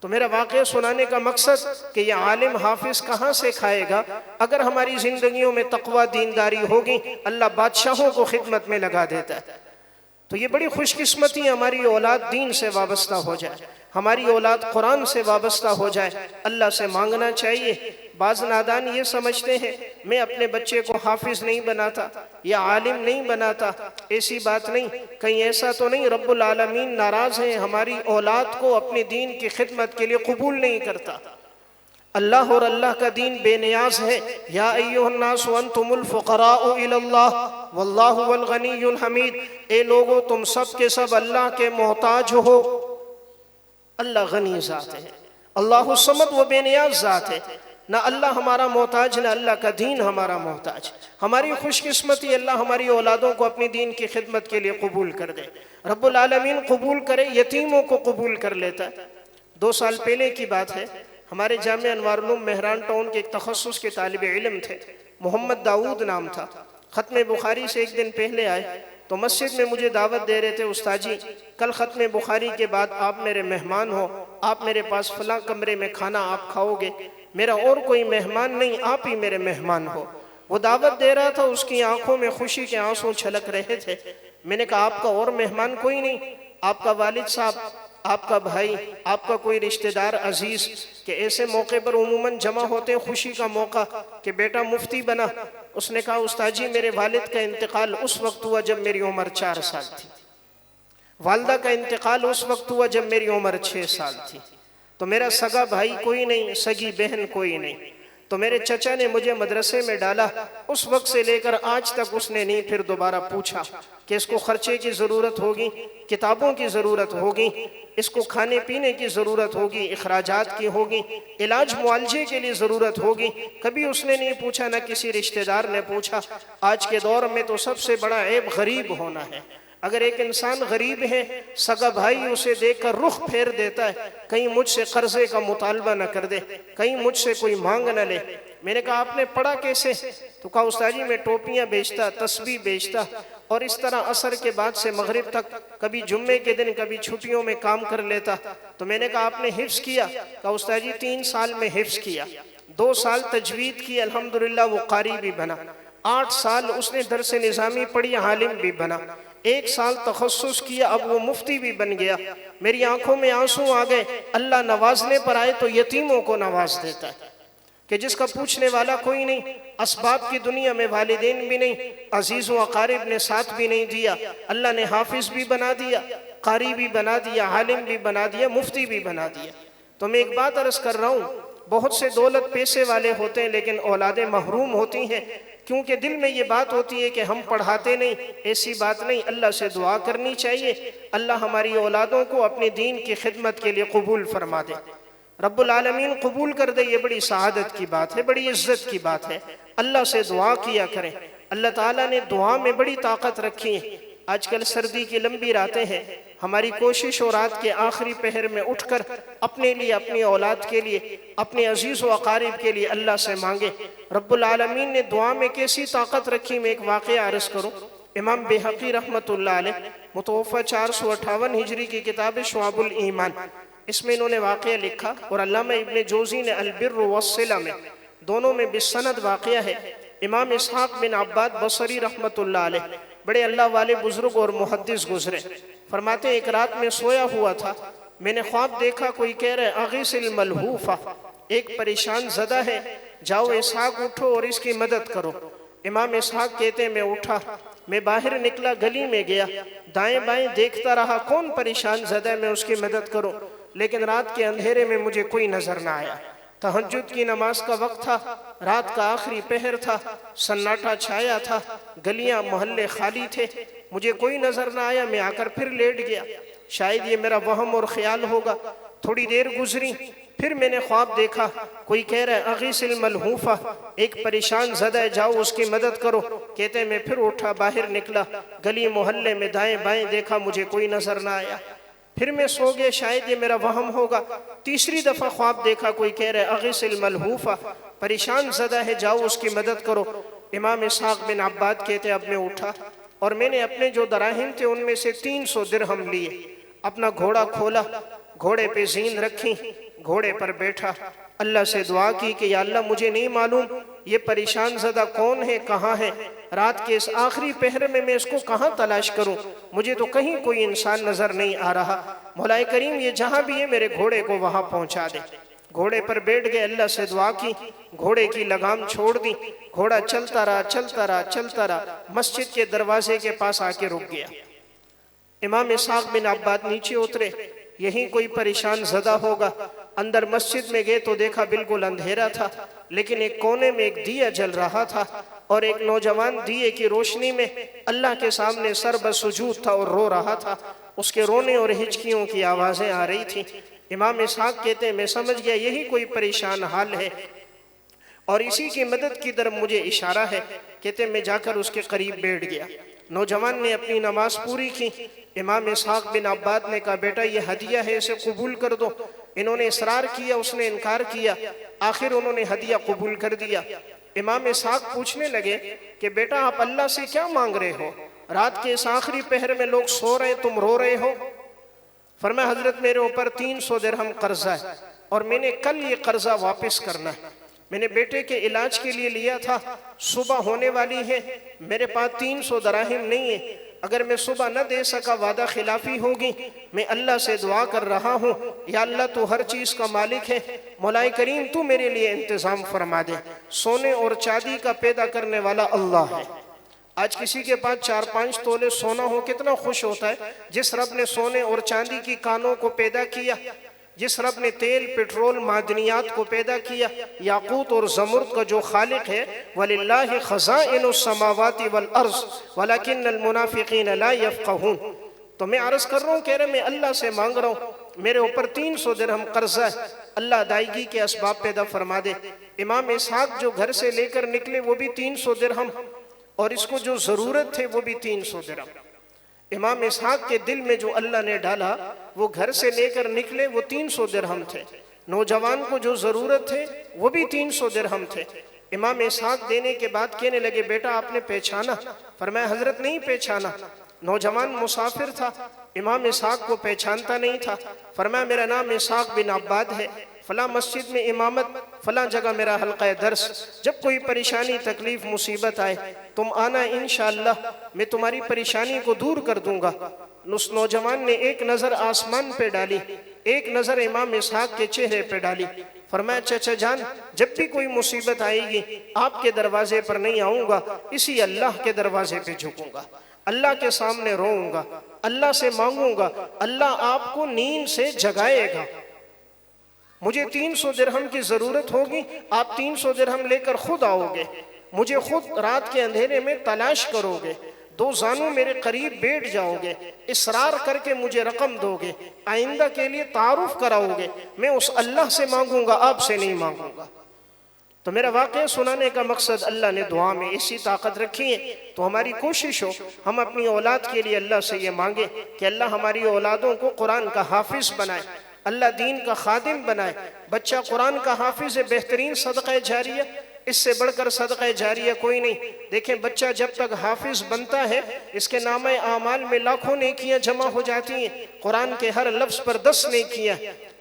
تو میرا واقعہ سنانے کا مقصد کہ یہ عالم حافظ کہاں سے کھائے گا؟ اگر ہماری زندگیوں میں تقوی دینداری ہوگی اللہ بادشاہوں کو خدمت میں لگا دیتا ہے۔ تو یہ بڑی خوش قسمتی ہے ہماری اولاد دین سے وابستہ ہو جائے، ہماری اولاد قرآن سے وابستہ ہو جائے۔ اللہ سے مانگنا چاہیے بعض نادان یہ سمجھتے ہیں میں اپنے بچے کو حافظ نہیں بناتا یا عالم نہیں بناتا، ایسی بات نہیں، کہیں ایسا تو نہیں رب العالمین ناراض ہیں، ہماری اولاد کو اپنے دین کی خدمت کے لیے قبول نہیں کرتا؟ اللہ اور اللہ کا دین بے نیاز ہے۔ یا ایھا الناس انتم الفقراء الی اللہ واللہ هو الغنی الحمید، اے لوگو تم سب کے سب اللہ کے محتاج ہو۔ اللہ غنی ذات ہے، اللہ الصمد، وہ بے نیاز ذات ہے، نہ اللہ ہمارا محتاج، نہ اللہ کا دین ہمارا محتاج۔ ہماری خوش قسمتی اللہ ہماری اولادوں کو اپنی دین کی خدمت کے لیے قبول کر دے، رب العالمین قبول کرے، یتیموں کو قبول کر لیتا ہے۔ 2 سال پہلے کی بات ہے، ہمارے جامعہ انوار العلوم مہران ٹاؤن کے ایک تخصص کے طالب علم تھے، محمد داؤد نام تھا، ختم بخاری سے ایک دن پہلے آئے تو مسجد میں مجھے دعوت دے رہے تھے، استاد جی کل ختم بخاری کے بعد آپ میرے مہمان ہو، آپ میرے پاس فلاں کمرے میں کھانا آپ کھاؤ گے، میرا اور کوئی مہمان نہیں، آپ ہی میرے مہمان ہو۔ وہ دعوت دے رہا تھا، اس کی آنکھوں میں خوشی کے آنسو چھلک رہے تھے۔ میں نے کہا آپ کا اور مہمان کوئی نہیں؟ آپ کا والد صاحب، آپ کا بھائی، آپ کا کوئی رشتہ دار عزیز، کہ ایسے موقع پر عموماً جمع ہوتے ہیں خوشی کا موقع کہ بیٹا مفتی بنا۔ اس نے کہا استاد جی میرے والد کا انتقال اس وقت ہوا جب میری عمر 4 سال تھی، والدہ کا انتقال اس وقت ہوا جب میری عمر 6 سال تھی، تو میرا سگا بھائی کوئی نہیں، سگی بہن کوئی نہیں، تو میرے چچا نے مجھے مدرسے میں ڈالا، اس وقت سے لے کر آج تک اس نے نہیں پھر دوبارہ پوچھا کہ اس کو خرچے کی ضرورت ہوگی، کتابوں کی ضرورت ہوگی، اس کو کھانے پینے کی ضرورت ہوگی، اخراجات کی ہوگی، علاج معالجے کے لیے ضرورت ہوگی، کبھی اس نے نہیں پوچھا، نہ کسی رشتہ دار نے پوچھا۔ آج کے دور میں تو سب سے بڑا عیب غریب ہونا ہے۔ اگر ایک انسان غریب ہے، سگا بھائی اسے دیکھ کر رخ پھیر دیتا ہے، کہیں مجھ سے قرضے کا مطالبہ نہ کر دے، کہیں مجھ سے کوئی مانگ نہ لے۔ میں نے کہا آپ نے پڑھا کیسے؟ تو کہا استاد جی میں ٹوپیاں بیچتا، تسبیح بیچتا، اور اس طرح عصر کے بعد سے مغرب تک، کبھی جمعے کے دن کبھی چھٹیوں میں کام کر لیتا۔ تو میں نے کہا آپ نے حفظ کیا؟ کہا استاد جی 3 سال میں حفظ کیا، 2 سال تجوید کی، الحمدللہ وہ قاری بھی بنا، 8 سال اس نے درس نظامی پڑھی، عالم بھی بنا، 1 سال تخصص کیا، اب وہ مفتی بھی بن گیا۔ میری آنکھوں میں آنسو آ گئے۔ اللہ نوازنے پر آئے تو یتیموں کو نواز دیتا ہے کہ جس کا پوچھنے والا کوئی نہیں، اسباب کی دنیا میں والدین بھی نہیں، عزیز و اقارب نے ساتھ بھی نہیں دیا، اللہ نے حافظ بھی بنا دیا، قاری بھی بنا دیا، عالم بھی بنا دیا، مفتی بھی بنا دیا۔ تو میں ایک بات عرض کر رہا ہوں، بہت سے دولت پیسے والے ہوتے ہیں لیکن اولادیں محروم ہوتی ہیں، کیونکہ دل میں یہ بات ہوتی ہے کہ ہم پڑھاتے نہیں۔ ایسی بات نہیں، اللہ سے دعا کرنی چاہیے اللہ ہماری اولادوں کو اپنے دین کی خدمت کے لیے قبول فرما دے، رب العالمین قبول کر دے۔ یہ بڑی سعادت کی بات ہے، بڑی عزت کی بات ہے۔ اللہ سے دعا کیا کریں، اللہ تعالیٰ نے دعا میں بڑی طاقت رکھی ہے۔ آج کل سردی کی لمبی راتیں ہیں، ہماری کوشش ہو رات کے آخری پہر میں اٹھ کر اپنے لیے، اپنی اولاد کے لیے، اپنے عزیز و اقارب کے لیے اللہ سے مانگے۔ رب العالمین نے دعا میں کیسی طاقت رکھی، میں ایک واقعہ عرض کروں۔ امام بہقی رحمۃ اللہ علیہ متوفہ 458 ہجری کی کتاب شعب الایمان، اس میں انہوں نے واقعہ لکھا، اور علامہ ابن جوزی نے البر والصلہ میں، دونوں میں بالسند واقعہ ہے۔ امام اسحاق بن عباد بصری رحمۃ اللہ علیہ بڑے اللہ والے بزرگ اور محدث گزرے، فرماتے ہیں ایک رات میں سویا ہوا تھا، میں نے خواب دیکھا، کوئی کہہ رہے اغیث الملہوفہ، ایک پریشان زدہ ہے، جاؤ اسحاق اٹھو اور اس کی مدد کرو۔ امام اسحاق کہتے ہیں میں اٹھا، میں باہر نکلا، گلی میں گیا، دائیں بائیں دیکھتا رہا کون پریشان زدہ ہے، میں اس کی مدد کروں، لیکن رات کے اندھیرے میں مجھے کوئی نظر نہ آیا۔ تہجد کی نماز کا وقت تھا، رات کا آخری پہر تھا، سناٹا چھایا تھا، گلیاں محلے خالی تھے، مجھے کوئی نظر نہ آیا۔ میں آ کر پھر لیٹ گیا، شاید یہ میرا وہم اور خیال ہوگا۔ تھوڑی دیر گزری، پھر میں نے خواب دیکھا، کوئی کہہ رہا ہے اغیث الملہوفہ، ایک پریشان زدہ ہے، جاؤ اس کی مدد کرو۔ کہتے ہیں میں پھر اٹھا، باہر نکلا، گلی محلے میں دائیں بائیں دیکھا، مجھے کوئی نظر نہ آیا۔ پھر میں سو گیا، شاید یہ میرا وہم ہوگا۔ تیسری دفعہ خواب دیکھا، کوئی کہہ رہا ہے اغیث الملہوفہ، پریشان زدہ ہے، جاؤ اس کی مدد کرو۔ امام اسحاق بن عباد کہتے ہیں اب میں اٹھا اور میں نے اپنے جو دراہم تھے ان میں سے 300 درہم لیے، اپنا گھوڑا کھولا، گھوڑے پہ زین رکھی، گھوڑے پر بیٹھا، اللہ سے دعا کی کہ یا اللہ مجھے نہیں معلوم یہ پریشان زدہ کون ہے، کہاں ہے، رات کے اس آخری پہر میں اس کو کہاں تلاش کروں، مجھے تو کہیں کوئی انسان نظر نہیں آ رہا، مولا کریم یہ جہاں بھی ہے میرے گھوڑے کو وہاں پہنچا دے۔ گھوڑے پر بیٹھ گئے، اللہ سے دعا کی، گھوڑے کی لگام چھوڑ دی، گھوڑا چلتا رہا چلتا رہا چلتا رہا، مسجد کے دروازے کے پاس آ کے رک گیا۔ امام اسحاق بن عباد نیچے اترے، یہیں کوئی پریشان زدہ ہوگا۔ اندر مسجد میں گئے تو دیکھا بالکل اندھیرا تھا، لیکن ایک کونے میں ایک دیا جل رہا تھا، اور ایک نوجوان دیے کی روشنی میں اللہ کے سامنے سر بسجود تھا اور رو رہا تھا۔ اس کے رونے اور ہچکیوں کی آوازیں آ رہی تھیں۔ امام اسحاق کہتے ہیں میں سمجھ گیا یہی کوئی پریشان حال ہے، اور اسی کی مدد کی طرف مجھے اشارہ ہے۔ کہتے ہیں میں جا کر اس کے قریب بیٹھ گیا۔ نوجوان نے اپنی نماز پوری کی۔ امام اسحاق بن عباد نے کہا بیٹا یہ ہدیہ ہے، اسے قبول کر دو۔ انہوں نے اصرار کیا، اس نے انکار کیا، آخر انہوں نے ہدیہ قبول کر دیا۔ امام اسحاق پوچھنے لگے کہ بیٹا آپ اللہ سے کیا مانگ رہے ہو؟ رات کے اس آخری پہر میں لوگ سو رہے، تم رو رہے ہو۔ فرمایا حضرت میرے اوپر 300 درہم قرضہ ہے، اور میں نے کل یہ قرضہ واپس کرنا ہے۔ میں نے بیٹے کے علاج کے لیے لیا تھا، صبح ہونے والی ہے، میرے پاس 300 دراہم نہیں ہے۔ اگر میں صبح نہ دے سکا وعدہ خلافی ہوگی۔ میں اللہ سے دعا کر رہا ہوں، یا اللہ تو ہر چیز کا مالک ہے، مولا کریم تو میرے لیے انتظام فرما دے۔ سونے اور چاندی کا پیدا کرنے والا اللہ ہے۔ آج کسی کے پاس 4-5 تولے سونا ہو کتنا خوش ہوتا ہے۔ جس رب نے سونے اور چاندی کی کانوں کو پیدا کیا، جس رب نے تیل، پٹرول، معدنیات کو پیدا کیا، یاقوت اور زمرد کا جو خالق ہے، وَلِلَّهِ خَزَائِنُ السَّمَاوَاتِ وَالْأَرْضِ وَلَكِنَّ الْمُنَافِقِينَ لَا يَفْقَهُونَ۔ تو میں عرض کر رہا ہوں، کہہ رہے میں اللہ سے مانگ رہا ہوں، میرے اوپر 300 درہم قرضہ ہے، اللہ ادائیگی کے اسباب پیدا فرما دے۔ امام اسحاق جو گھر سے لے کر نکلے وہ بھی 300 درہم، اور اس کو جو ضرورت تھے وہ بھی 300 درہم۔ امام اسحاق کے دل میں جو اللہ نے ڈالا، وہ گھر سے لے کر نکلے وہ 300 درہم تھے، نوجوان کو جو ضرورت تھے وہ بھی 300 درہم تھے۔ امام اسحاق دینے کے بعد کہنے لگے بیٹا آپ نے پہچانا؟ فرمایا حضرت نہیں پہچانا۔ نوجوان مسافر تھا، امام اسحاق کو پہچانتا نہیں تھا۔ فرمایا میرا نام اسحاق بن عباد ہے، فلاں مسجد میں امامت، فلاں جگہ میرا حلقہ درس، جب کوئی پریشانی تکلیف مصیبت آئے تم آنا، انشاءاللہ میں تمہاری پریشانی کو دور کر دوں گا۔ اس نوجوان نے ایک نظر آسمان پہ ڈالی، ایک نظر امام اسحاق کے چہرے پہ ڈالی۔ فرمایا چچا جان جب بھی کوئی مصیبت آئے گی آپ کے دروازے پر نہیں آؤں گا، اسی اللہ کے دروازے پہ جھکوں گا، اللہ کے سامنے روؤں گا، اللہ سے مانگوں گا، اللہ آپ کو نیند سے جگائے گا۔ مجھے 300 درہم کی ضرورت ہوگی، آپ 300 درہم لے کر خود آؤ گے، مجھے خود رات کے اندھیرے میں تلاش کرو گے، 2 زانوں میرے قریب بیٹھ جاؤ گے، اصرار کر کے مجھے رقم دو گے، آئندہ کے لیے تعارف کراؤ گے، میں اس اللہ سے مانگوں گا، آپ سے نہیں مانگوں گا۔ تو میرا واقعہ سنانے کا مقصد اللہ نے دعا میں ایسی طاقت رکھی ہے، تو ہماری کوشش ہو ہم اپنی اولاد کے لیے اللہ سے یہ مانگیں کہ اللہ ہماری اولادوں کو قرآن کا حافظ بنائے، اللہ دین کا خادم بنائے۔ بچہ قرآن کا حافظ ہے، بہترین صدقہ جاریہ، اس سے بڑھ کر صدقہ جاریہ کوئی نہیں۔ دیکھیں بچہ جب تک حافظ بنتا ہے اس کے نامہ اعمال میں لاکھوں نیکیاں جمع ہو جاتی ہیں، قرآن کے ہر لفظ پر 10 نیکیاں۔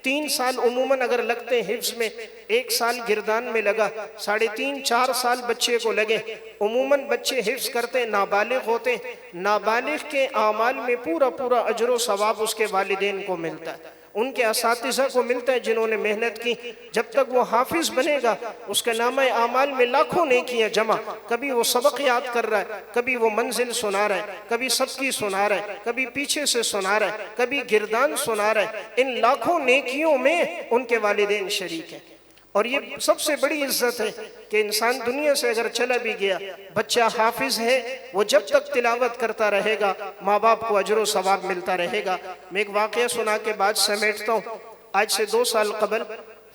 3 سال عموماً اگر لگتے ہیں حفظ میں، 1 سال گردان میں لگا، 3.5-4 سال بچے کو لگے۔ عموماً بچے حفظ کرتے نابالغ ہوتے، نابالغ کے اعمال میں پورا پورا اجر و ثواب اس کے والدین کو ملتا ہے، ان کے اساتذہ کو ملتا ہے جنہوں نے محنت کی۔ جب تک وہ حافظ بنے گا اس کے نامہ اعمال میں لاکھوں نیکیاں جمع، کبھی وہ سبق یاد کر رہا ہے، کبھی وہ منزل سنا رہا ہے، کبھی سبکی سنا رہا ہے، کبھی پیچھے سے سنا رہا ہے، کبھی گردان سنا رہا ہے۔ ان لاکھوں نیکیوں میں ان کے والدین شریک ہیں، اور یہ سب سے بڑی عزت ہے کہ انسان دنیا سے اگر چلا بھی گیا، بچہ حافظ ہے، وہ جب تک تلاوت کرتا رہے گا ماں باپ کو اجر و ثواب ملتا رہے گا۔ میں ایک واقعہ سنا کے بعد سمیٹتا ہوں۔ آج سے 2 سال قبل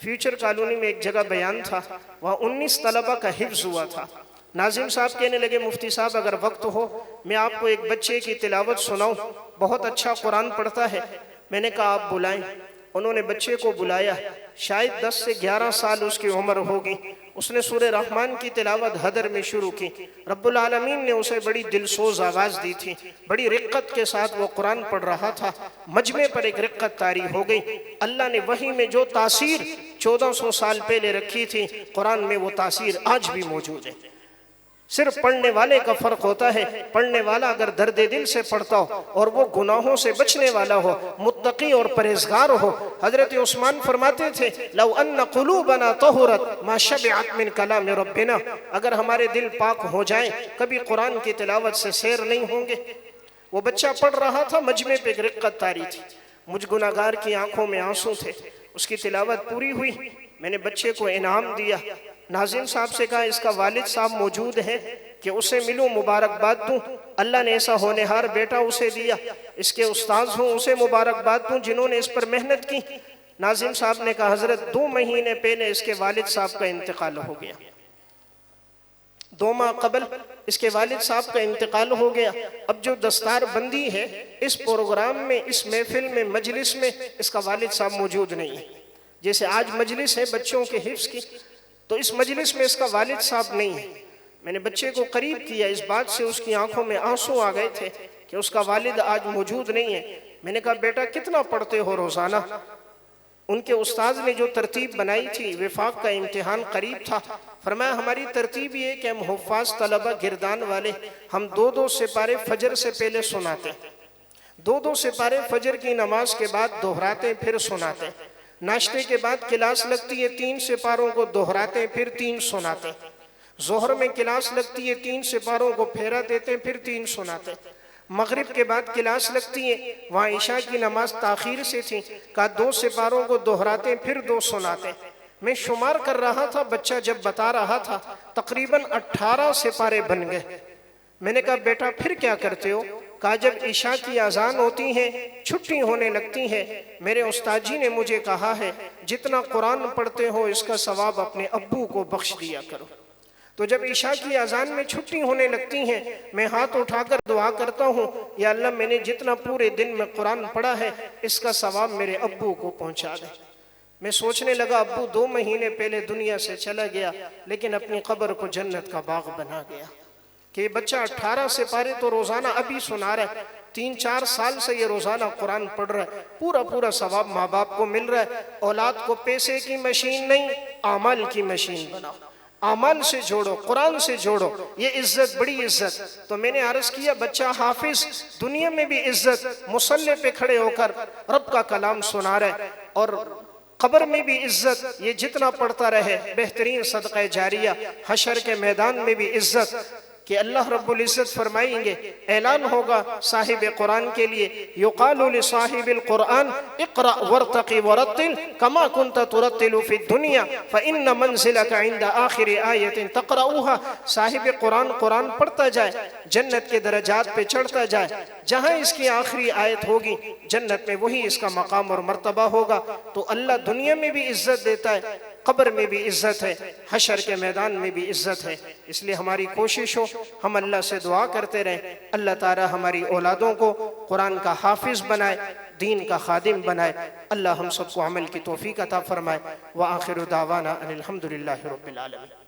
فیوچر کالونی میں ایک جگہ بیان تھا، وہاں 19 طلبہ کا حفظ ہوا تھا۔ ناظم صاحب کہنے لگے مفتی صاحب اگر وقت ہو میں آپ کو ایک بچے کی تلاوت سناؤں، بہت اچھا قرآن پڑھتا ہے۔ میں نے کہا آپ بلائیں۔ انہوں نے بچے کو بلایا، شاید 10 سے 11 سال اس کی عمر ہوگی۔ اس نے سورہ رحمان کی تلاوت حدر میں شروع کی۔ رب العالمین نے اسے بڑی دلسوز آواز دی تھی، بڑی رقت کے ساتھ وہ قرآن پڑھ رہا تھا، مجمع پر ایک رقت طاری ہو گئی۔ اللہ نے وحی میں جو تاثیر 1400 سال پہلے رکھی تھی، قرآن میں وہ تاثیر آج بھی موجود ہے۔ صرف پڑھنے والے کا فرق ہوتا ہے، پڑھنے والا اگر درد دل سے پڑھتا ہو اور وہ گناہوں سے بچنے والا ہو، متقی اور پرہیزگار ہو۔ حضرت عثمان فرماتے تھے لو ان قلوبنا طہرت ما شبعت من کلام ربنا، اگر ہمارے دل پاک ہو جائیں کبھی قرآن کی تلاوت سے سیر نہیں ہوں گے۔ وہ بچہ پڑھ رہا تھا، مجمع پہ رقت طاری تھی، مجھ گناہگار کی آنکھوں میں آنسو تھے، اس کی تلاوت پوری ہوئی، میں نے بچے کو انعام دیا، ناظم صاحب سے کہا اس کا والد صاحب موجود ہے کہ اسے ملوں، مبارکباد دوں، اللہ نے ایسا ہونہار بیٹا اسے دیا، اس کے استاذ ہوں اسے مبارکباد دوں جنہوں نے اس پر محنت کی۔ ناظم صاحب نے کہا حضرت 2 مہینے پہلے اس کے والد صاحب کا انتقال ہو گیا، 2 ماہ قبل اس کے والد صاحب کا انتقال ہو گیا۔ اب جو دستار بندی ہے اس پروگرام میں، اس محفل میں، مجلس میں اس کا والد صاحب موجود نہیں ہے۔ جیسے آج مجلس ہے بچوں کے حفظ کی، تو اس مجلس میں اس کا والد صاحب نہیں ہے۔ میں نے بچے کو قریب کیا، اس بات سے اس کی آنکھوں میں آنسو آ گئے تھے کہ اس کا والد آج موجود نہیں ہے۔ میں نے کہا بیٹا کتنا پڑھتے ہو روزانہ؟ ان کے استاذ نے جو ترتیب بنائی تھی، وفاق کا امتحان قریب تھا، فرمایا ہماری ترتیب یہ کہ ہم حفاظ طلبہ گردان والے، ہم 2 سپارے فجر سے پہلے سناتے ہیں، 2 سپارے فجر کی نماز کے بعد دہراتے پھر سناتے ہیں، ناشتے کے بعد کلاس لگتی ہے 3 سپاروں کو دہراتے پھر 3 سناتے ہیں، ظہر میں کلاس لگتی ہے 3 سپاروں کو پھیرا دیتے پھر 3 سناتے ہیں، مغرب کے بعد کلاس لگتی ہے، وہاں عشاء کی نماز تاخیر سے تھی، کہا 2 سپاروں کو دہراتے پھر 2 سناتے ہیں۔ میں شمار کر رہا تھا، بچہ جب بتا رہا تھا تقریباً 18 سپارے بن گئے۔ میں نے کہا بیٹا پھر کیا کرتے ہو؟ کہا جب عشاء کی اذان ہوتی ہے، چھٹی ہونے لگتی ہے، میرے استاد جی نے مجھے کہا ہے جتنا قرآن پڑھتے ہو اس کا ثواب اپنے ابو کو بخش دیا کرو۔ تو جب عشاء کی اذان میں چھٹی ہونے لگتی ہیں، میں ہاتھ اٹھا کر دعا کرتا ہوں یا اللہ میں نے جتنا پورے دن میں قرآن پڑھا ہے اس کا ثواب میرے ابو کو پہنچا دے۔ میں سوچنے لگا ابو 2 مہینے پہلے دنیا سے چلا گیا لیکن اپنی قبر کو جنت کا باغ بنا گیا کہ یہ بچہ 18 سپارے تو روزانہ ابھی سنا رہا ہے، 3-4 سال سے یہ روزانہ قرآن پڑھ رہا ہے، پورا ثواب ماں باپ کو مل رہا ہے۔ اولاد کو پیسے کی مشین نہیں، اعمال کی مشین بناؤ، اعمال سے جوڑو، قرآن سے جوڑو، یہ عزت بڑی عزت۔ تو میں نے عرض کیا بچہ حافظ، دنیا میں بھی عزت، مصلی پہ کھڑے ہو کر رب کا کلام سنا رہا ہے، اور قبر میں بھی عزت، یہ جتنا پڑھتا رہے بہترین صدقہ جاریہ، حشر کے میدان میں بھی عزت کہ اللہ رب العزت فرمائیں گے، اعلان ہوگا صاحب قرآن کے لیے، یقال لصاحب القرآن اقرأ ورتقی ورتل کما کنت ترتل فی الدنیا فإن منزلک عند آخر آیت تقرأوها۔ صاحب قرآن پڑھتا جائے، جنت کے درجات پہ چڑھتا جائے، جہاں اس کی آخری آیت ہوگی جنت میں وہی اس کا مقام اور مرتبہ ہوگا۔ تو اللہ دنیا میں بھی عزت دیتا ہے، قبر میں بھی عزت ہے، حشر کے میدان میں بھی عزت ہے۔ اس لیے ہماری کوشش ہو ہم اللہ سے دعا کرتے رہیں، اللہ تعالی ہماری اولادوں کو قرآن کا حافظ بنائے، دین کا خادم بنائے، اللہ ہم سب کو عمل کی توفیق عطا فرمائے۔ وآخر دعوانا ان الحمدللہ رب العالمین۔